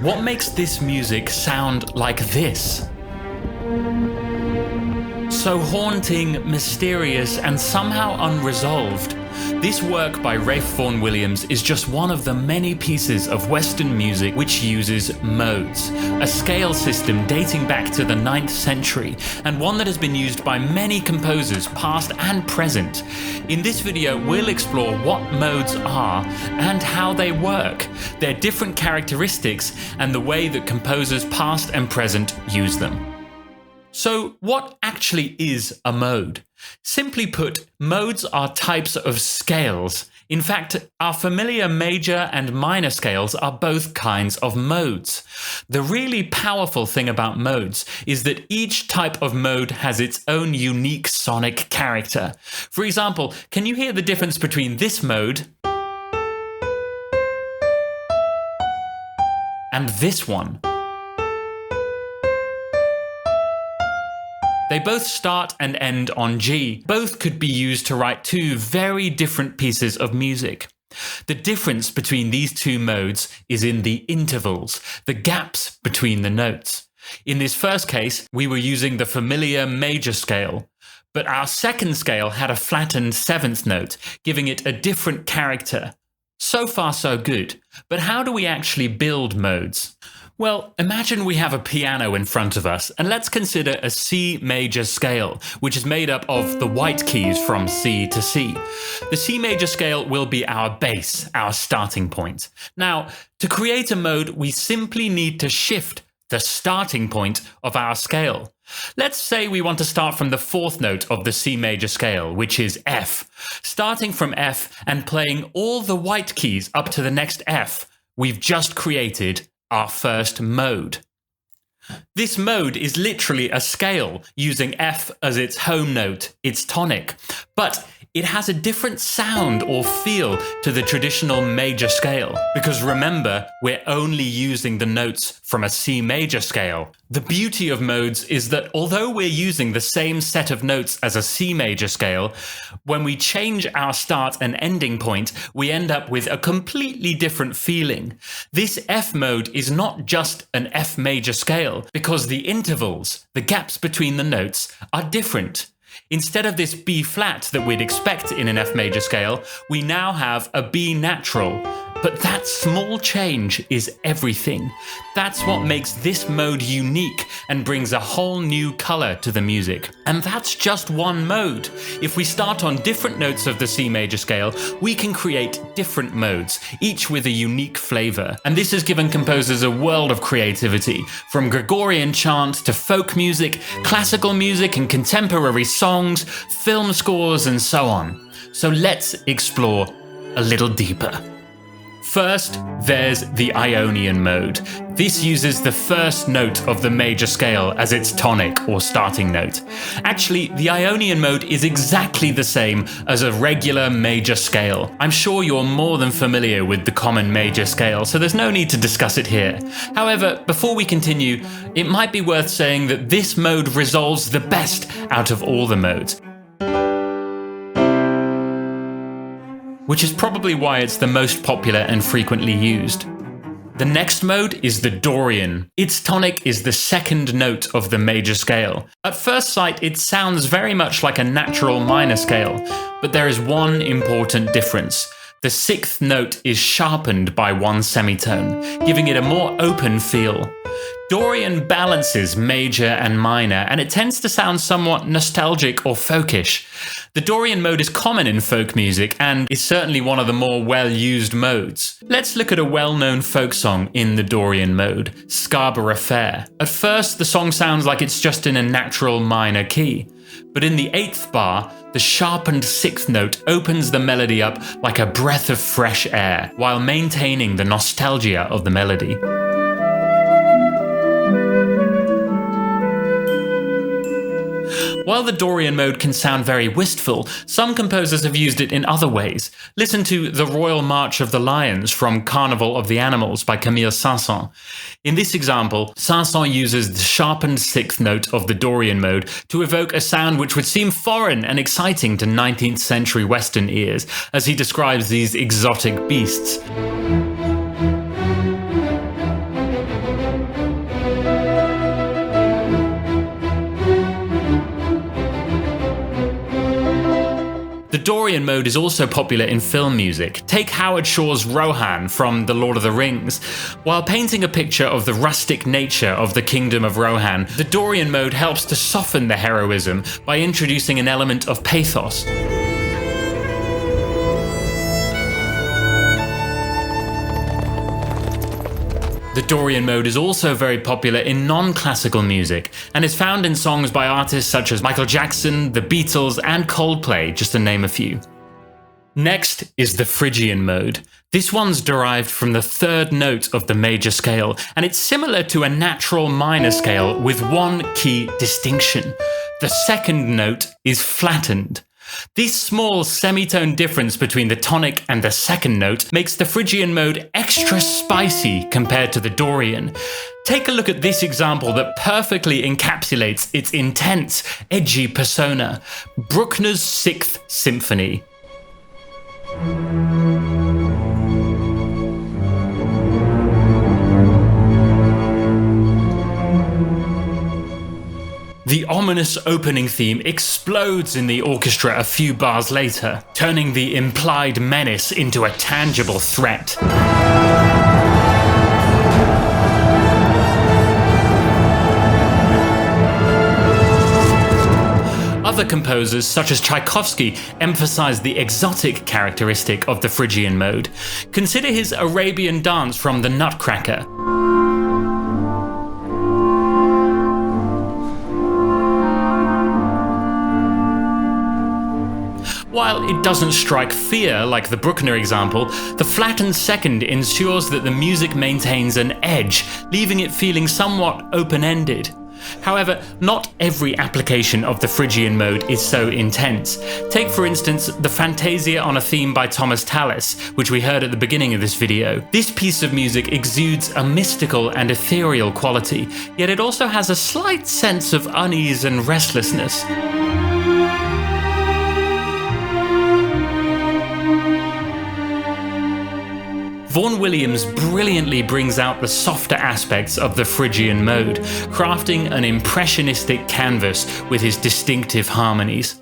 What makes this music sound like this? So haunting, mysterious, and somehow unresolved. This work by Vaughan Williams is just one of the many pieces of Western music which uses modes, a scale system dating back to the 9th century, and one that has been used by many composers past and present. In this video, we'll explore what modes are and how they work, their different characteristics, and the way that composers past and present use them. So, what actually is a mode? Simply put, modes are types of scales. In fact, our familiar major and minor scales are both kinds of modes. The really powerful thing about modes is that each type of mode has its own unique sonic character. For example, can you hear the difference between this mode and this one? They both start and end on G. Both could be used to write two very different pieces of music. The difference between these two modes is in the intervals, the gaps between the notes. In this first case, we were using the familiar major scale, but our second scale had a flattened 7th note, giving it a different character. So far so good, but how do we actually build modes? Well, imagine we have a piano in front of us, and let's consider a C major scale, which is made up of the white keys from C to C. The C major scale will be our base, our starting point. Now, to create a mode, we simply need to shift the starting point of our scale. Let's say we want to start from the 4th note of the C major scale, which is F. Starting from F and playing all the white keys up to the next F, we've just created our first mode. This mode is literally a scale using F as its home note, its tonic, but it has a different sound or feel to the traditional major scale, because remember, we're only using the notes from a C major scale. The beauty of modes is that although we're using the same set of notes as a C major scale, when we change our start and ending point, we end up with a completely different feeling. This F mode is not just an F major scale, because the intervals, the gaps between the notes, are different. Instead of this B flat that we'd expect in an F major scale, we now have a B natural. But that small change is everything. That's what makes this mode unique and brings a whole new color to the music. And that's just one mode. If we start on different notes of the C major scale, we can create different modes, each with a unique flavor. And this has given composers a world of creativity, from Gregorian chant to folk music, classical music and contemporary songs, film scores, and so on. So let's explore a little deeper. First, there's the Ionian Mode. This uses the first note of the major scale as its tonic or starting note. Actually, the Ionian Mode is exactly the same as a regular major scale. I'm sure you're more than familiar with the common major scale, so there's no need to discuss it here. However, before we continue, it might be worth saying that this mode resolves the best out of all the modes, which is probably why it's the most popular and frequently used. The next mode is the Dorian. Its tonic is the second note of the major scale. At first sight, it sounds very much like a natural minor scale, but there is one important difference. The 6th note is sharpened by one semitone, giving it a more open feel. Dorian balances major and minor, and it tends to sound somewhat nostalgic or folkish. The Dorian mode is common in folk music and is certainly one of the more well-used modes. Let's look at a well-known folk song in the Dorian mode, Scarborough Fair. At first, the song sounds like it's just in a natural minor key, but in the 8th bar, the sharpened 6th note opens the melody up like a breath of fresh air, while maintaining the nostalgia of the melody. While the Dorian mode can sound very wistful, some composers have used it in other ways. Listen to The Royal March of the Lions from Carnival of the Animals by Camille Saint-Saëns. In this example, Saint-Saëns uses the sharpened 6th note of the Dorian mode to evoke a sound which would seem foreign and exciting to 19th century Western ears, as he describes these exotic beasts. Dorian Mode is also popular in film music. Take Howard Shore's Rohan from The Lord of the Rings. While painting a picture of the rustic nature of the kingdom of Rohan, the Dorian Mode helps to soften the heroism by introducing an element of pathos. The Dorian Mode is also very popular in non-classical music, and is found in songs by artists such as Michael Jackson, the Beatles, and Coldplay, just to name a few. Next is the Phrygian Mode. This one's derived from the third note of the major scale, and it's similar to a natural minor scale with one key distinction. The second note is flattened. This small semitone difference between the tonic and the second note makes the Phrygian Mode extra spicy compared to the Dorian. Take a look at this example that perfectly encapsulates its intense, edgy persona. Bruckner's Sixth Symphony. The ominous opening theme explodes in the orchestra a few bars later, turning the implied menace into a tangible threat. Other composers, such as Tchaikovsky, emphasize the exotic characteristic of the Phrygian Mode. Consider his Arabian dance from The Nutcracker. While it doesn't strike fear like the Bruckner example, the flattened second ensures that the music maintains an edge, leaving it feeling somewhat open-ended. However, not every application of the Phrygian Mode is so intense. Take for instance the Fantasia on a Theme by Thomas Tallis, which we heard at the beginning of this video. This piece of music exudes a mystical and ethereal quality, yet it also has a slight sense of unease and restlessness. Vaughan Williams brilliantly brings out the softer aspects of the Phrygian Mode, crafting an impressionistic canvas with his distinctive harmonies.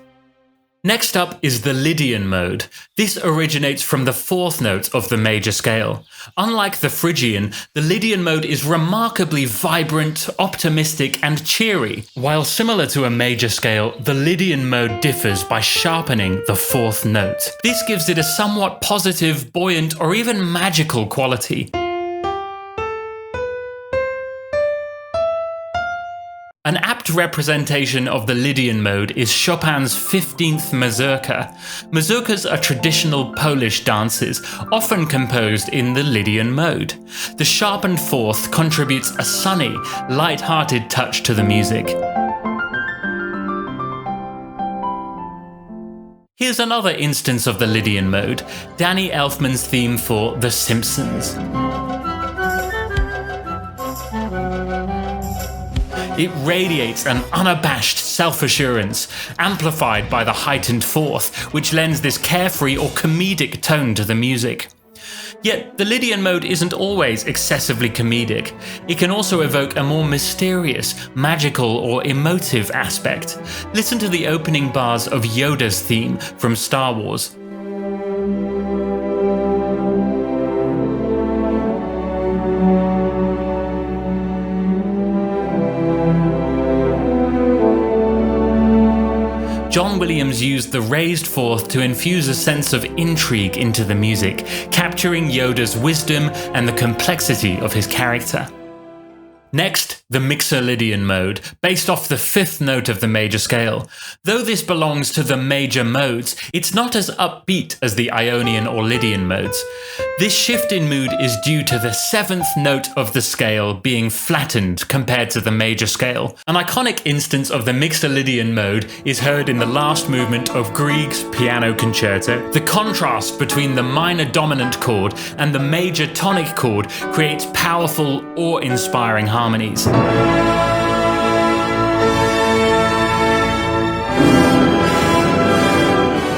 Next up is the Lydian Mode. This originates from the fourth note of the major scale. Unlike the Phrygian, the Lydian Mode is remarkably vibrant, optimistic, and cheery. While similar to a major scale, the Lydian Mode differs by sharpening the fourth note. This gives it a somewhat positive, buoyant, or even magical quality. An apt representation of the Lydian Mode is Chopin's 15th Mazurka. Mazurkas are traditional Polish dances, often composed in the Lydian Mode. The sharpened fourth contributes a sunny, light-hearted touch to the music. Here's another instance of the Lydian Mode, Danny Elfman's theme for The Simpsons. It radiates an unabashed self-assurance, amplified by the heightened fourth, which lends this carefree or comedic tone to the music. Yet, the Lydian Mode isn't always excessively comedic. It can also evoke a more mysterious, magical, or emotive aspect. Listen to the opening bars of Yoda's theme from Star Wars. John Williams used the raised fourth to infuse a sense of intrigue into the music, capturing Yoda's wisdom and the complexity of his character. Next, the Mixolydian Mode, based off the fifth note of the major scale. Though this belongs to the major modes, it's not as upbeat as the Ionian or Lydian modes. This shift in mood is due to the seventh note of the scale being flattened compared to the major scale. An iconic instance of the Mixolydian Mode is heard in the last movement of Grieg's Piano Concerto. The contrast between the minor dominant chord and the major tonic chord creates powerful, awe-inspiring harmonies.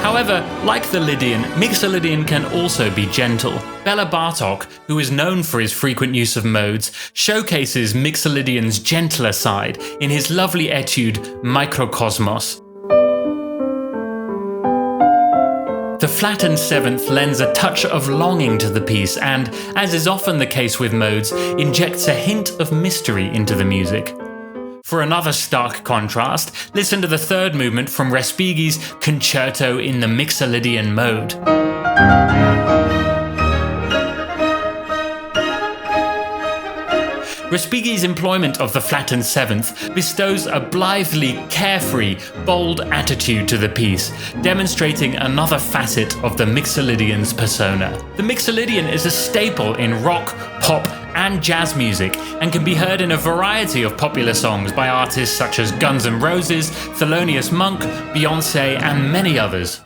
However, like the Lydian, Mixolydian can also be gentle. Bela Bartok, who is known for his frequent use of modes, showcases Mixolydian's gentler side in his lovely etude Mikrokosmos. The flattened seventh lends a touch of longing to the piece and, as is often the case with modes, injects a hint of mystery into the music. For another stark contrast, listen to the third movement from Respighi's Concerto in the Mixolydian Mode. Respighi's employment of the flattened seventh bestows a blithely carefree, bold attitude to the piece, demonstrating another facet of the Mixolydian's persona. The Mixolydian is a staple in rock, pop, and jazz music, and can be heard in a variety of popular songs by artists such as Guns N' Roses, Thelonious Monk, Beyoncé, and many others.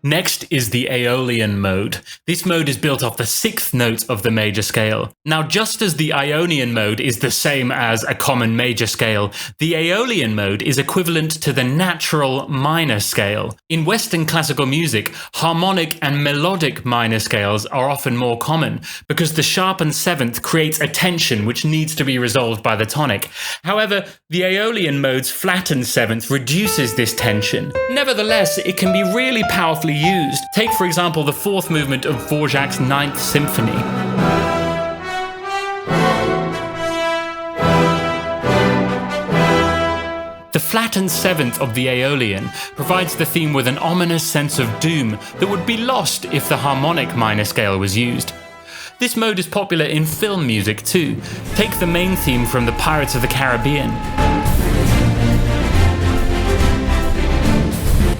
Next is the Aeolian Mode. This mode is built off the sixth note of the major scale. Now, just as the Ionian Mode is the same as a common major scale, the Aeolian Mode is equivalent to the natural minor scale. In Western classical music, harmonic and melodic minor scales are often more common, because the sharpened seventh creates a tension which needs to be resolved by the tonic. However, the Aeolian Mode's flattened seventh reduces this tension. Nevertheless, it can be really powerfully used. Take, for example, the fourth movement of Dvorak's Ninth Symphony. The flattened seventh of the Aeolian provides the theme with an ominous sense of doom that would be lost if the harmonic minor scale was used. This mode is popular in film music too. Take the main theme from the Pirates of the Caribbean.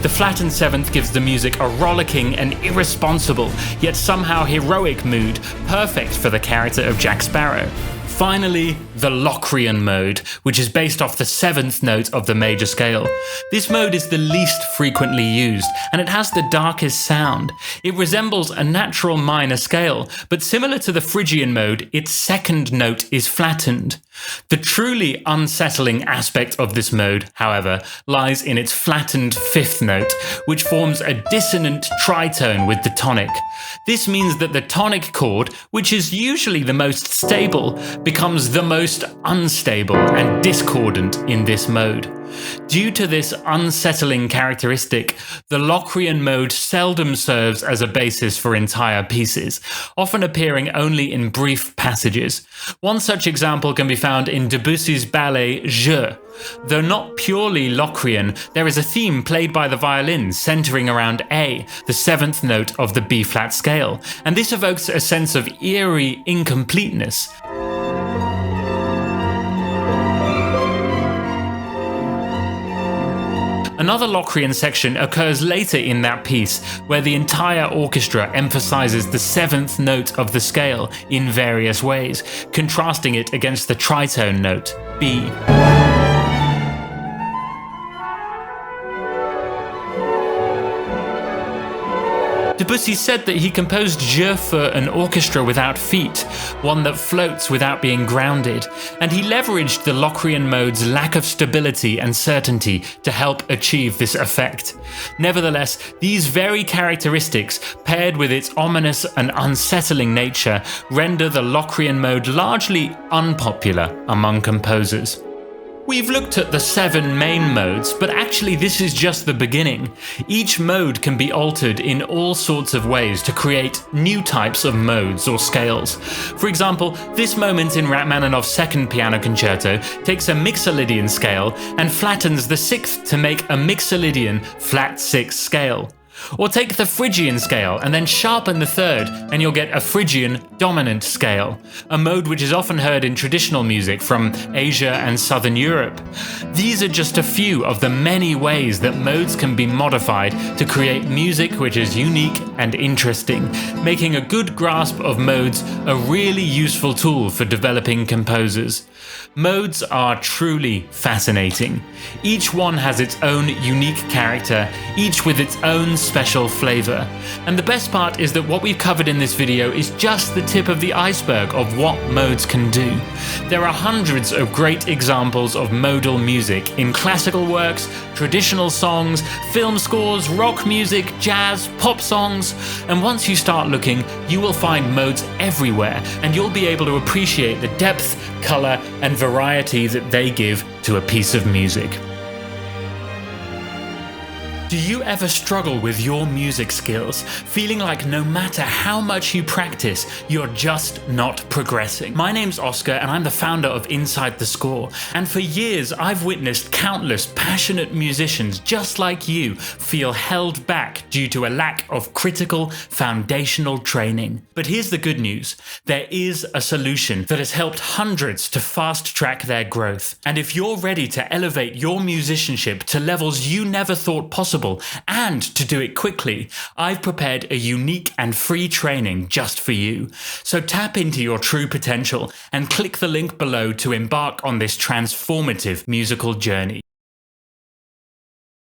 The flattened seventh gives the music a rollicking and irresponsible, yet somehow heroic mood, perfect for the character of Jack Sparrow. Finally, the Locrian Mode, which is based off the seventh note of the major scale. This mode is the least frequently used, and it has the darkest sound. It resembles a natural minor scale, but similar to the Phrygian Mode, its second note is flattened. The truly unsettling aspect of this mode, however, lies in its flattened fifth note, which forms a dissonant tritone with the tonic. This means that the tonic chord, which is usually the most stable, becomes the most unstable and discordant in this mode. Due to this unsettling characteristic, the Locrian Mode seldom serves as a basis for entire pieces, often appearing only in brief passages. One such example can be found in Debussy's ballet Jeux. Though not purely Locrian, there is a theme played by the violin centering around A, the seventh note of the B-flat scale, and this evokes a sense of eerie incompleteness. Another Locrian section occurs later in that piece, where the entire orchestra emphasizes the seventh note of the scale in various ways, contrasting it against the tritone note, B. Debussy said that he composed Jeux for an orchestra without feet, one that floats without being grounded, and he leveraged the Locrian Mode's lack of stability and certainty to help achieve this effect. Nevertheless, these very characteristics, paired with its ominous and unsettling nature, render the Locrian Mode largely unpopular among composers. We've looked at the 7 main modes, but actually this is just the beginning. Each mode can be altered in all sorts of ways to create new types of modes or scales. For example, this moment in Rachmaninoff's second piano concerto takes a Mixolydian scale and flattens the sixth to make a Mixolydian flat 6 scale. Or take the Phrygian scale and then sharpen the third and you'll get a Phrygian dominant scale, a mode which is often heard in traditional music from Asia and Southern Europe. These are just a few of the many ways that modes can be modified to create music which is unique and interesting, making a good grasp of modes a really useful tool for developing composers. Modes are truly fascinating. Each one has its own unique character, each with its own special flavor. And the best part is that what we've covered in this video is just the tip of the iceberg of what modes can do. There are hundreds of great examples of modal music in classical works, traditional songs, film scores, rock music, jazz, pop songs, and once you start looking, you will find modes everywhere, and you'll be able to appreciate the depth, color, and variety that they give to a piece of music. Do you ever struggle with your music skills, feeling like no matter how much you practice, you're just not progressing? My name's Oscar and I'm the founder of Inside the Score, and for years I've witnessed countless passionate musicians just like you feel held back due to a lack of critical foundational training. But here's the good news. There is a solution that has helped hundreds to fast track their growth. And if you're ready to elevate your musicianship to levels you never thought possible, and to do it quickly, I've prepared a unique and free training just for you. So tap into your true potential and click the link below to embark on this transformative musical journey.